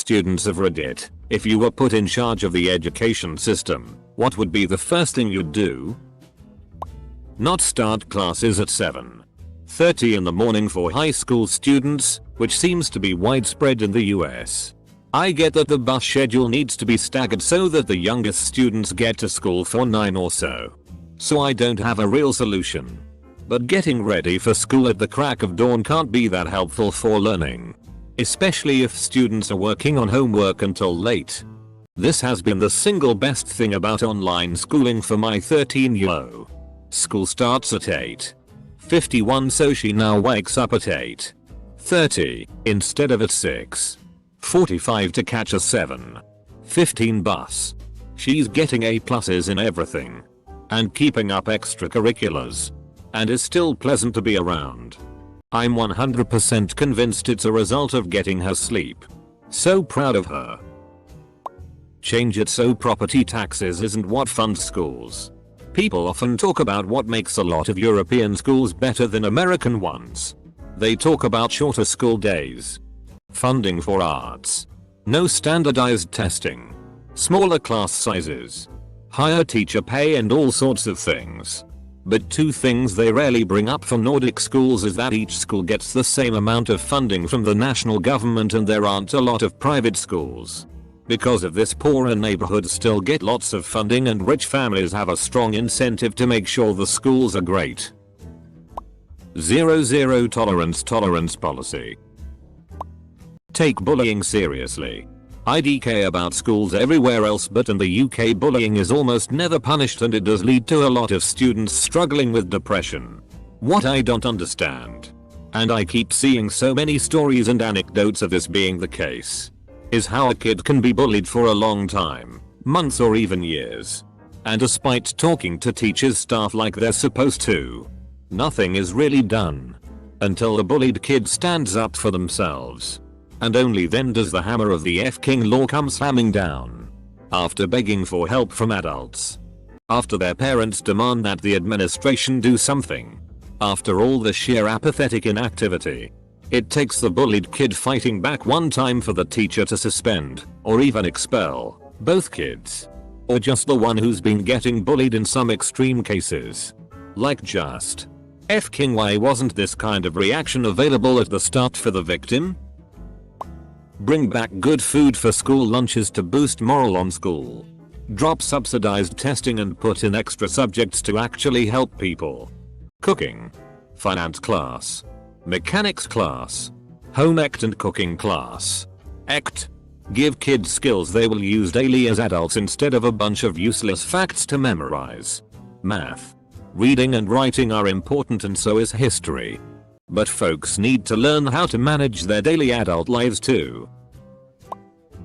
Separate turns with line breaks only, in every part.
students of Reddit, if you were put in charge of the education system, what would be the first thing you'd do? Not start classes at 7:30 in the morning for high school students, which seems to be widespread in the US. I get that the bus schedule needs to be staggered so that the youngest students get to school for 9 or so. So I don't have a real solution. But getting ready for school at the crack of dawn can't be that helpful for learning. Especially if students are working on homework until late. This has been the single best thing about online schooling for my 13-year-old. School starts at 8:51, so she now wakes up at 8:30 instead of at 6:45 to catch a 7:15 bus. She's getting A+ in everything. And keeping up extracurriculars. And is still pleasant to be around. I'm 100% convinced it's a result of getting her sleep. So proud of her. Change it so property taxes isn't what funds schools. People often talk about what makes a lot of European schools better than American ones. They talk about shorter school days, funding for arts, no standardized testing, smaller class sizes, higher teacher pay and all sorts of things. But two things they rarely bring up for Nordic schools is that each school gets the same amount of funding from the national government and there aren't a lot of private schools. Because of this, poorer neighborhoods still get lots of funding and rich families have a strong incentive to make sure the schools are great. Zero tolerance policy. Take bullying seriously. IDK about schools everywhere else, but in the UK bullying is almost never punished and it does lead to a lot of students struggling with depression. What I don't understand, and I keep seeing so many stories and anecdotes of this being the case, is how a kid can be bullied for a long time, months or even years. And despite talking to teachers, staff like they're supposed to, nothing is really done. Until the bullied kid stands up for themselves. And only then does the hammer of the F-King law come slamming down. After begging for help from adults. After their parents demand that the administration do something. After all the sheer apathetic inactivity. It takes the bullied kid fighting back one time for the teacher to suspend, or even expel, both kids. Or just the one who's been getting bullied in some extreme cases. Like just F-King, why wasn't this kind of reaction available at the start for the victim? Bring back good food for school lunches to boost morale on school. Drop subsidized testing and put in extra subjects to actually help people. Cooking, finance class, mechanics class, home ec and cooking class. Ect. Give kids skills they will use daily as adults instead of a bunch of useless facts to memorize. Math, reading and writing are important and so is history. But folks need to learn how to manage their daily adult lives too.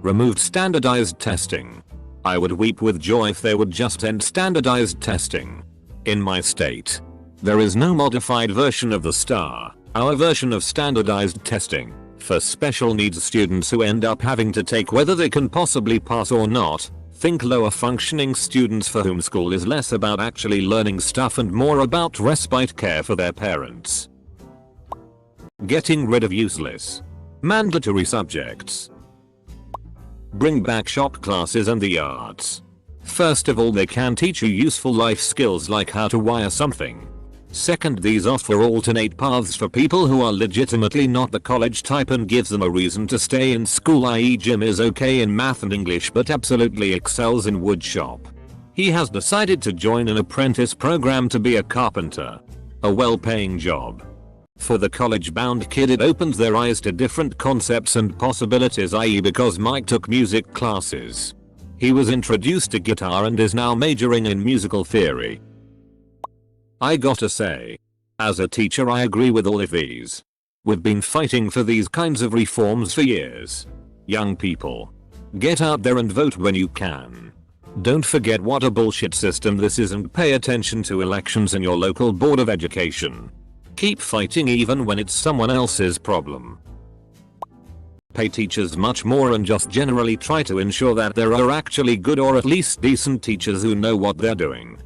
Removed standardized testing. I would weep with joy if they would just end standardized testing. In my state, there is no modified version of the STAR, our version of standardized testing, for special needs students who end up having to take whether they can possibly pass or not. Think lower functioning students for whom school is less about actually learning stuff and more about respite care for their parents. Getting rid of useless, mandatory subjects. Bring back shop classes and the arts. First of all, they can teach you useful life skills like how to wire something. Second, these offer alternate paths for people who are legitimately not the college type and gives them a reason to stay in school, i.e. Jim is okay in math and English but absolutely excels in wood shop. He has decided to join an apprentice program to be a carpenter. A well-paying job. For the college-bound kid, it opens their eyes to different concepts and possibilities, i.e. because Mike took music classes. He was introduced to guitar and is now majoring in musical theory. I gotta say, as a teacher I agree with all of these. We've been fighting for these kinds of reforms for years. Young people, get out there and vote when you can. Don't forget what a bullshit system this is and pay attention to elections in your local board of education. Keep fighting even when it's someone else's problem. Pay teachers much more and just generally try to ensure that there are actually good or at least decent teachers who know what they're doing.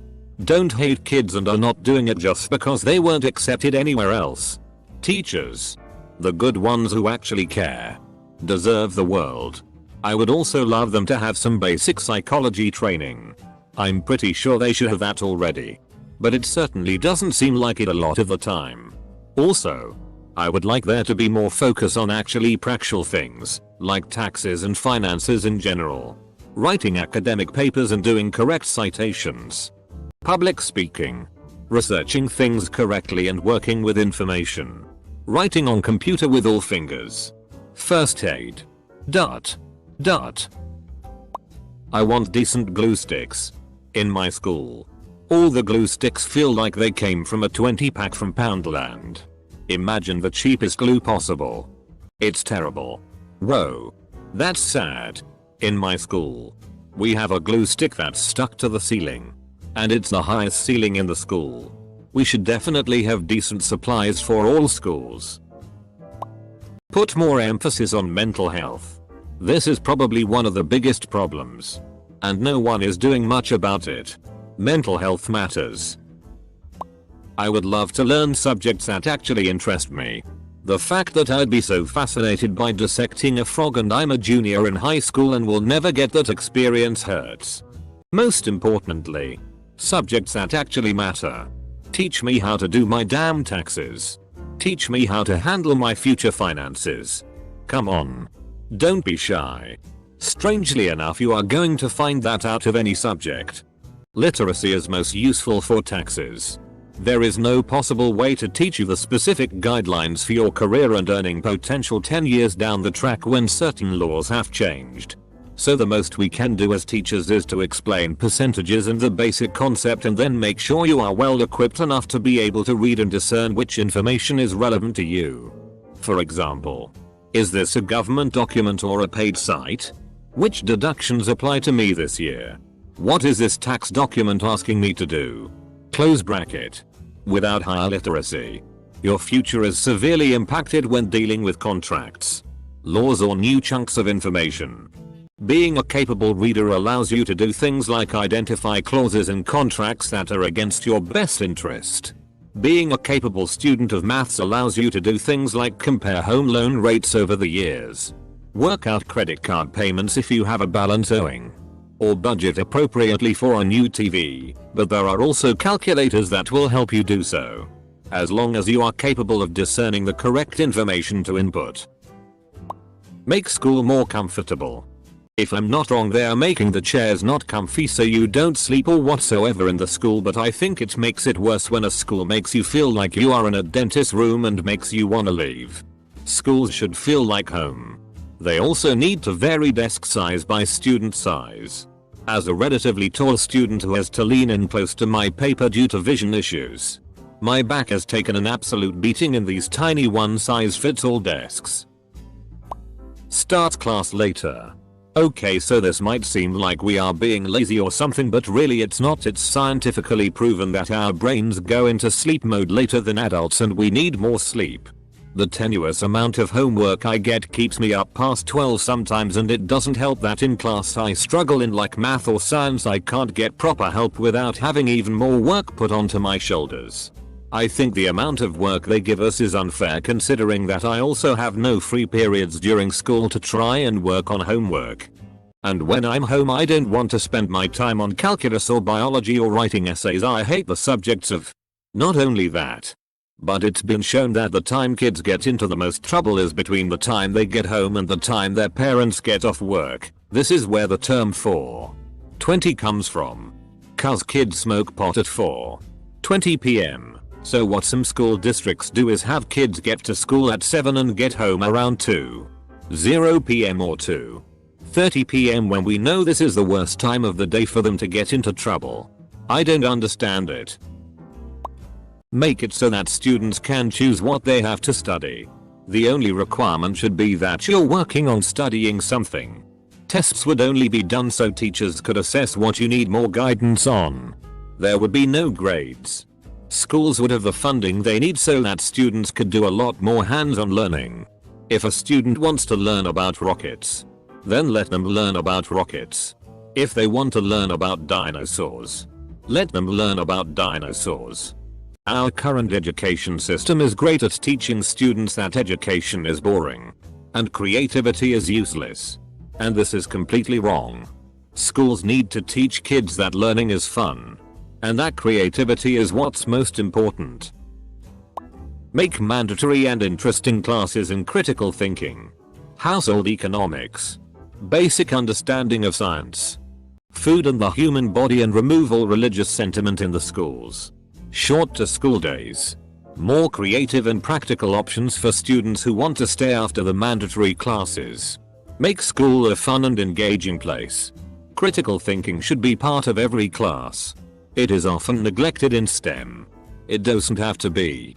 Don't hate kids and are not doing it just because they weren't accepted anywhere else. Teachers, the good ones who actually care, deserve the world. I would also love them to have some basic psychology training. I'm pretty sure they should have that already. But it certainly doesn't seem like it a lot of the time. Also, I would like there to be more focus on actually practical things, like taxes and finances in general. Writing academic papers and doing correct citations. Public speaking. Researching things correctly and working with information. Writing on computer with all fingers. First aid. Dot. I want decent glue sticks. In my school, all the glue sticks feel like they came from a 20 pack from Poundland. Imagine the cheapest glue possible. It's terrible. Whoa. That's sad. In my school, we have a glue stick that's stuck to the ceiling. And it's the highest ceiling in the school. We should definitely have decent supplies for all schools. Put more emphasis on mental health. This is probably one of the biggest problems. And no one is doing much about it. Mental health matters. I would love to learn subjects that actually interest me. The fact that I'd be so fascinated by dissecting a frog and I'm a junior in high school and will never get that experience hurts. Most importantly, subjects that actually matter. Teach me how to do my damn taxes. Teach me how to handle my future finances. Come on. Don't be shy. Strangely enough, you are going to find that out of any subject. Literacy is most useful for taxes. There is no possible way to teach you the specific guidelines for your career and earning potential 10 years down the track when certain laws have changed. So the most we can do as teachers is to explain percentages and the basic concept and then make sure you are well equipped enough to be able to read and discern which information is relevant to you. For example, is this a government document or a paid site? Which deductions apply to me this year? What is this tax document asking me to do? Close bracket. Without higher literacy, your future is severely impacted when dealing with contracts, laws or new chunks of information. Being a capable reader allows you to do things like identify clauses in contracts that are against your best interest. Being a capable student of maths allows you to do things like compare home loan rates over the years, work out credit card payments if you have a balance owing, or budget appropriately for a new TV, but there are also calculators that will help you do so, as long as you are capable of discerning the correct information to input. Make school more comfortable. If I'm not wrong, they are making the chairs not comfy so you don't sleep or whatsoever in the school, but I think it makes it worse when a school makes you feel like you are in a dentist's room and makes you wanna leave. Schools should feel like home. They also need to vary desk size by student size. As a relatively tall student who has to lean in close to my paper due to vision issues, my back has taken an absolute beating in these tiny one-size-fits-all desks. Start class later. Okay, so this might seem like we are being lazy or something, but really it's not. It's scientifically proven that our brains go into sleep mode later than adults and we need more sleep. The tenuous amount of homework I get keeps me up past 12 sometimes, and it doesn't help that in class I struggle in like math or science. I can't get proper help without having even more work put onto my shoulders. I think the amount of work they give us is unfair, considering that I also have no free periods during school to try and work on homework. And when I'm home I don't want to spend my time on calculus or biology or writing essays. I hate the subjects of. Not only that, but it's been shown that the time kids get into the most trouble is between the time they get home and the time their parents get off work. This is where the term 4:20 comes from. Cause kids smoke pot at 4:20 p.m. So what some school districts do is have kids get to school at 7 and get home around 2:00 p.m. or 2:30 p.m. when we know this is the worst time of the day for them to get into trouble. I don't understand it. Make it so that students can choose what they have to study. The only requirement should be that you're working on studying something. Tests would only be done so teachers could assess what you need more guidance on. There would be no grades. Schools would have the funding they need so that students could do a lot more hands-on learning. If a student wants to learn about rockets, then let them learn about rockets. If they want to learn about dinosaurs, let them learn about dinosaurs. Our current education system is great at teaching students that education is boring and creativity is useless. And this is completely wrong. Schools need to teach kids that learning is fun. And that creativity is what's most important. Make mandatory and interesting classes in critical thinking, household economics, basic understanding of science, food and the human body, and remove all religious sentiment in the schools. Shorter school days. More creative and practical options for students who want to stay after the mandatory classes. Make school a fun and engaging place. Critical thinking should be part of every class. It is often neglected in STEM. It doesn't have to be.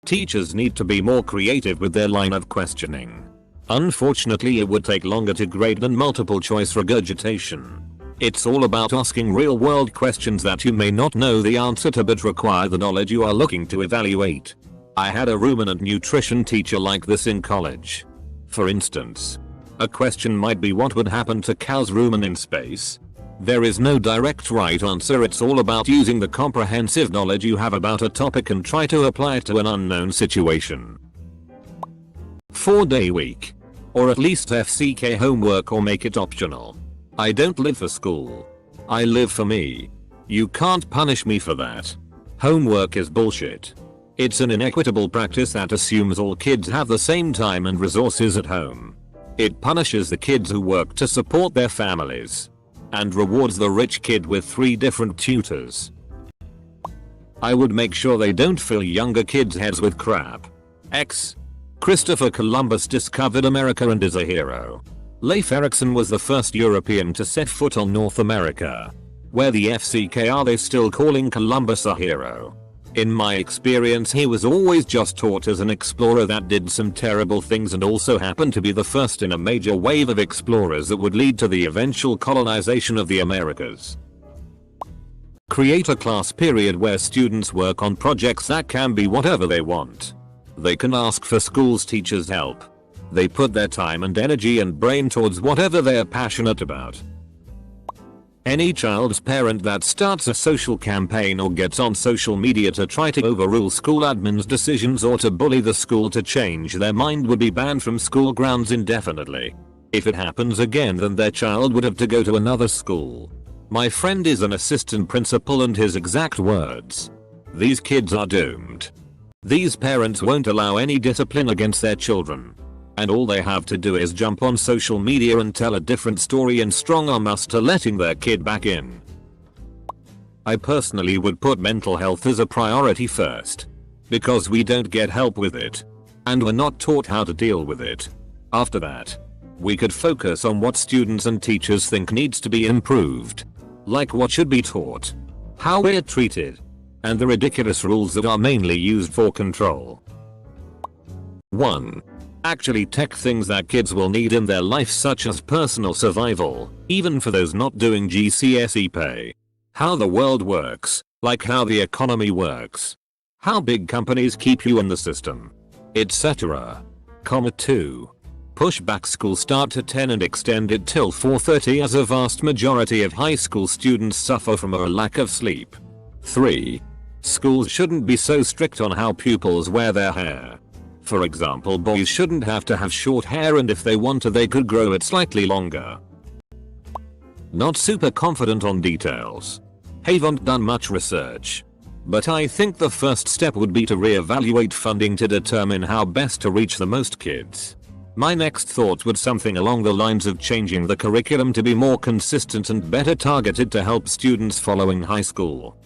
Teachers need to be more creative with their line of questioning. Unfortunately, it would take longer to grade than multiple choice regurgitation. It's all about asking real-world questions that you may not know the answer to but require the knowledge you are looking to evaluate. I had a ruminant nutrition teacher like this in college. For instance, a question might be, what would happen to cows rumen in space? There is no direct right answer. It's all about using the comprehensive knowledge you have about a topic and try to apply it to an unknown situation. 4-day week. Or at least FCK homework or make it optional. I don't live for school. I live for me. You can't punish me for that. Homework is bullshit. It's an inequitable practice that assumes all kids have the same time and resources at home. It punishes the kids who work to support their families. And rewards the rich kid with 3 different tutors. I would make sure they don't fill younger kids' heads with crap. Christopher Columbus discovered America and is a hero. Leif Erikson was the first European to set foot on North America. Where the FCK are they still calling Columbus a hero? In my experience, he was always just taught as an explorer that did some terrible things and also happened to be the first in a major wave of explorers that would lead to the eventual colonization of the Americas. Create a class period where students work on projects that can be whatever they want. They can ask for school's teachers' help. They put their time and energy and brain towards whatever they are passionate about. Any child's parent that starts a social campaign or gets on social media to try to overrule school admin's decisions or to bully the school to change their mind would be banned from school grounds indefinitely. If it happens again, then their child would have to go to another school. My friend is an assistant principal and his exact words: "These kids are doomed. These parents won't allow any discipline against their children. And all they have to do is jump on social media and tell a different story and strong arm us to letting their kid back in." I personally would put mental health as a priority first. Because we don't get help with it. And we're not taught how to deal with it. After that, we could focus on what students and teachers think needs to be improved. Like what should be taught, how we're treated, and the ridiculous rules that are mainly used for control. 1. Actually tech things that kids will need in their life, such as personal survival, even for those not doing GCSE pay. How the world works, like how the economy works. How big companies keep you in the system, etc. 2. Push back school start to 10 and extend it till 4:30 as a vast majority of high school students suffer from a lack of sleep. 3. Schools shouldn't be so strict on how pupils wear their hair. For example, boys shouldn't have to have short hair, and if they want to they could grow it slightly longer. Not super confident on details. Haven't done much research. But I think the first step would be to reevaluate funding to determine how best to reach the most kids. My next thought would something along the lines of changing the curriculum to be more consistent and better targeted to help students following high school.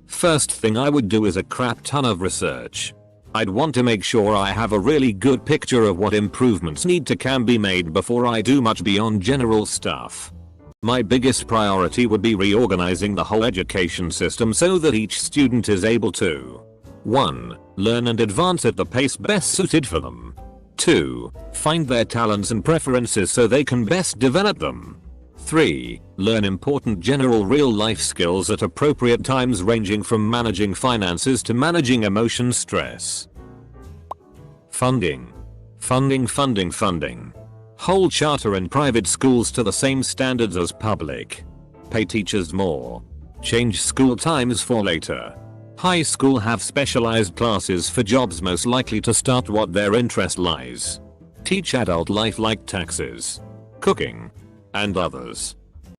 First thing I would do is a crap ton of research. I'd want to make sure I have a really good picture of what improvements can be made before I do much beyond general stuff. My biggest priority would be reorganizing the whole education system so that each student is able to 1. Learn and advance at the pace best suited for them. 2. Find their talents and preferences so they can best develop them. 3. Learn important general real-life skills at appropriate times, ranging from managing finances to managing emotion stress. Funding. Hold charter and private schools to the same standards as public. Pay teachers more. Change school times for later. High school have specialized classes for jobs most likely to start what their interest lies. Teach adult life like taxes. cooking, and others.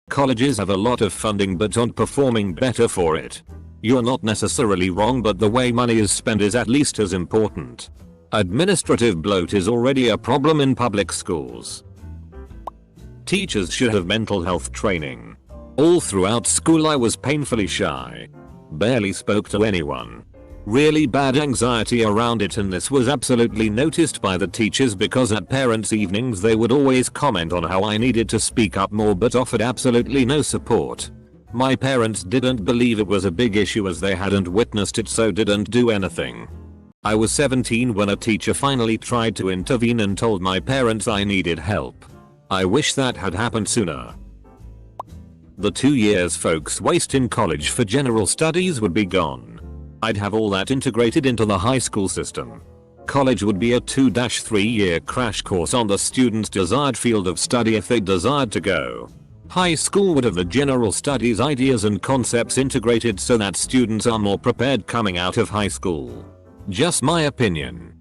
Colleges have a lot of funding but aren't performing better for it. You're not necessarily wrong, but the way money is spent is at least as important. Administrative bloat is already a problem in public schools. Teachers should have mental health training. All throughout school I was painfully shy. Barely spoke to anyone. Really bad anxiety around it, and this was absolutely noticed by the teachers because at parents' evenings they would always comment on how I needed to speak up more but offered absolutely no support. My parents didn't believe it was a big issue as they hadn't witnessed it, so didn't do anything. I was 17 when a teacher finally tried to intervene and told my parents I needed help. I wish that had happened sooner. The 2 years folks waste in college for general studies would be gone. I'd have all that integrated into the high school system. College would be a 2-3 year crash course on the student's desired field of study if they desired to go. High school would have the general studies ideas and concepts integrated so that students are more prepared coming out of high school. Just my opinion.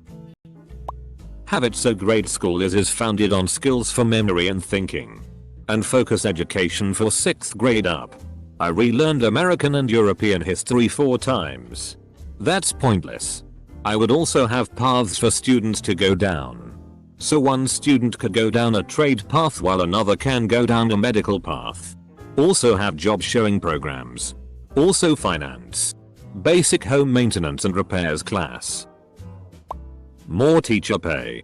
Have it so grade school is founded on skills for memory and thinking. And focus education for 6th grade up. I relearned American and European history 4 times. That's pointless. I would also have paths for students to go down. So one student could go down a trade path while another can go down a medical path. Also have job showing programs. Also finance. Basic home maintenance and repairs class. More teacher pay.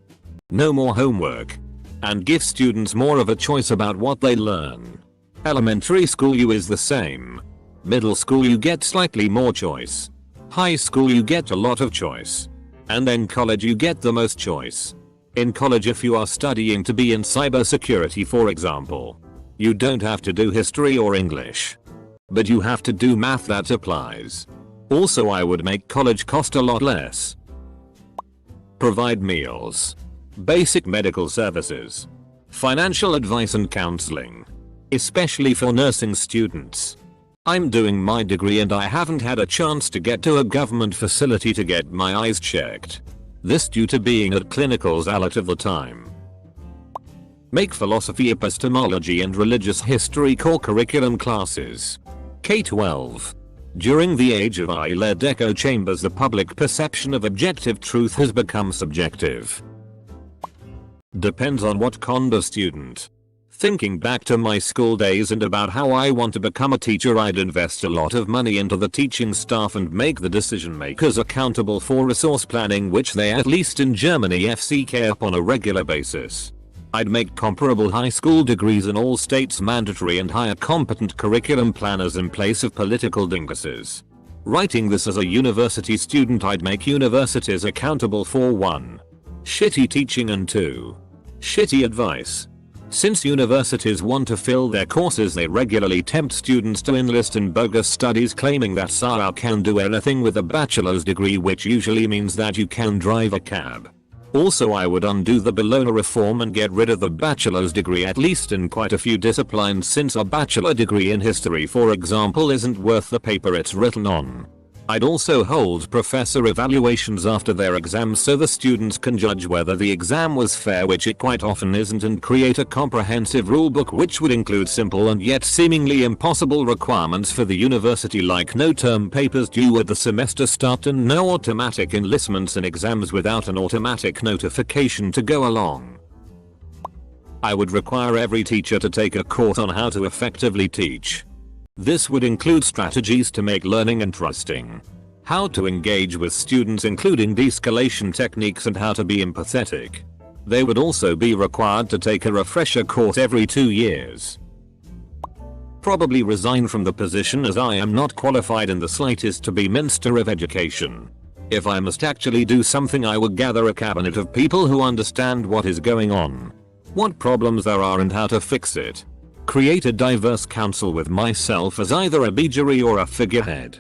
No more homework. And give students more of a choice about what they learn. Elementary school you is the same. Middle school you get slightly more choice. High school you get a lot of choice. And then college you get the most choice. In college if you are studying to be in cybersecurity for example, you don't have to do history or English. But you have to do math that applies. Also I would make college cost a lot less. Provide meals. Basic medical services. Financial advice and counseling. Especially for nursing students. I'm doing my degree and I haven't had a chance to get to a government facility to get my eyes checked. This due to being at clinicals a lot of the time. Make philosophy, epistemology and religious history core curriculum classes. K-12. During the age of I-led echo chambers the public perception of objective truth has become subjective. Depends on what kind of student. Thinking back to my school days and about how I want to become a teacher, I'd invest a lot of money into the teaching staff and make the decision makers accountable for resource planning, which they at least in Germany FCK up on a regular basis. I'd make comparable high school degrees in all states mandatory and hire competent curriculum planners in place of political dinguses. Writing this as a university student, I'd make universities accountable for 1. Shitty teaching and 2. Shitty advice. Since universities want to fill their courses, they regularly tempt students to enlist in bogus studies claiming that Sarah can do anything with a bachelor's degree, which usually means that you can drive a cab. Also I would undo the Bologna reform and get rid of the bachelor's degree at least in quite a few disciplines, since a bachelor degree in history for example isn't worth the paper it's written on. I'd also hold professor evaluations after their exams so the students can judge whether the exam was fair, which it quite often isn't, and create a comprehensive rulebook which would include simple and yet seemingly impossible requirements for the university, like no term papers due at the semester start and no automatic enlistments in exams without an automatic notification to go along. I would require every teacher to take a course on how to effectively teach. This would include strategies to make learning interesting, how to engage with students including de-escalation techniques, and how to be empathetic. They would also be required to take a refresher course every 2 years. Probably resign from the position as I am not qualified in the slightest to be Minister of Education. If I must actually do something, I would gather a cabinet of people who understand what is going on, what problems there are and how to fix it. Create a diverse council with myself as either a begery or a figurehead.